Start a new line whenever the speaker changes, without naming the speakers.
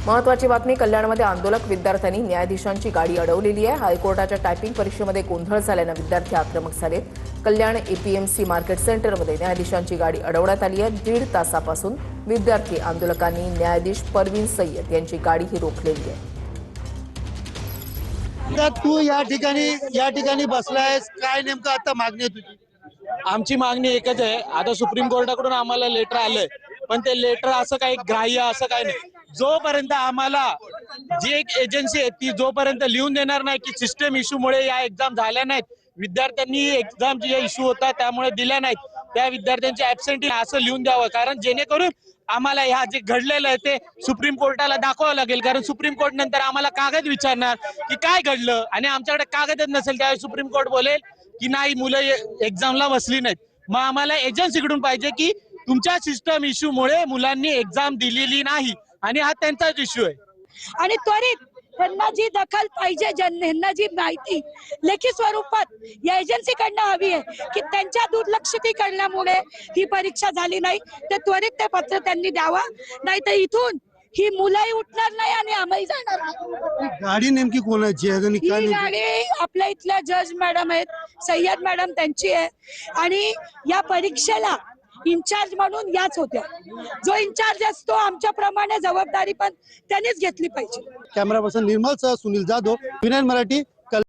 महत्त्वाची बातमी, कल्याणमध्ये आंदोलक विद्यार्थ्यांनी न्यायाधीशांची गाडी अडवलेली आहे। हायकोर्टाच्या टायपिंग परीक्षेमध्ये गोंधळ झाल्यानं विद्यार्थी आक्रमक झाले। कल्याण एपीएमसी मार्केट सेंटरमध्ये न्यायाधीशांची गाडी अडवण्यात आली आहे। 1.5 तासापासून विद्यार्थी आंदोलकांनी न्यायाधीश परवीन सय्यद यांची गाडीही रोखलेली आहे।
तू या ठिकाणी बसलायस, काय नेमकं आता मागणी आहे तुझी?
आमची मागणी एकच आहे। आता सुप्रीम कोर्टाकडून आम्हाला लेटर आलंय, पण ते लेटर असं काही ग्राह्य असं काही नाही। जोपर्यंत आम्हाला जी एक एजन्सी आहे ती जोपर्यंत लिहून देणार नाही की सिस्टम इश्यूमुळे या एक्झाम झाल्या नाहीत, विद्यार्थ्यांनी एक्झाम जे इश्यू होता त्यामुळे दिल्या नाहीत, त्या विद्यार्थ्यांची ऍब्सेंटी असं लिहून द्यावं। कारण जेणेकरून आम्हाला ह्या जे घडलेलं आहे ते सुप्रीम कोर्टाला दाखवावं लागेल। कारण सुप्रीम कोर्ट नंतर आम्हाला कागद विचारणार की काय घडलं, आणि आमच्याकडे कागदच नसेल त्यावेळी सुप्रीम कोर्ट बोलेल की नाही, मुलं एक्झामला बसली नाहीत। मग आम्हाला एजन्सीकडून पाहिजे की तुमच्या सिस्टम इश्यूमुळे मुलांनी एक्झाम दिलेली नाही, आणि हा त्यांचाच इश्यू आहे।
आणि त्वरित त्यांना जी दखल पाहिजे, ज्यांना जी माहिती लेखी स्वरूपात या एजन्सीकडनं हवी आहे की त्यांच्या दुर्लक्षितीकरणामुळे ही परीक्षा झाली नाही, ते त्वरित ते पत्र त्यांनी द्यावं। नाही तर इथून ही मुलंही उठणार नाही आणि आम्ही जाणार नाही।
गाडी नेमकी कोणाची आहे आणि काय
ही
नेमकी?
गाडी आपल्या इथल्या जज मॅडम आहेत, सय्यद मॅडम त्यांची आहे, आणि या परीक्षेला इन्चार्ज म्हणून याच होत्या। जो इन्चार्ज असतो आमच्याप्रमाणे जबाबदारी पण त्यांनीच घेतली पाहिजे।
कॅमेरा पर्सन निर्मल सह सुनील जाधव, विनय मराठी,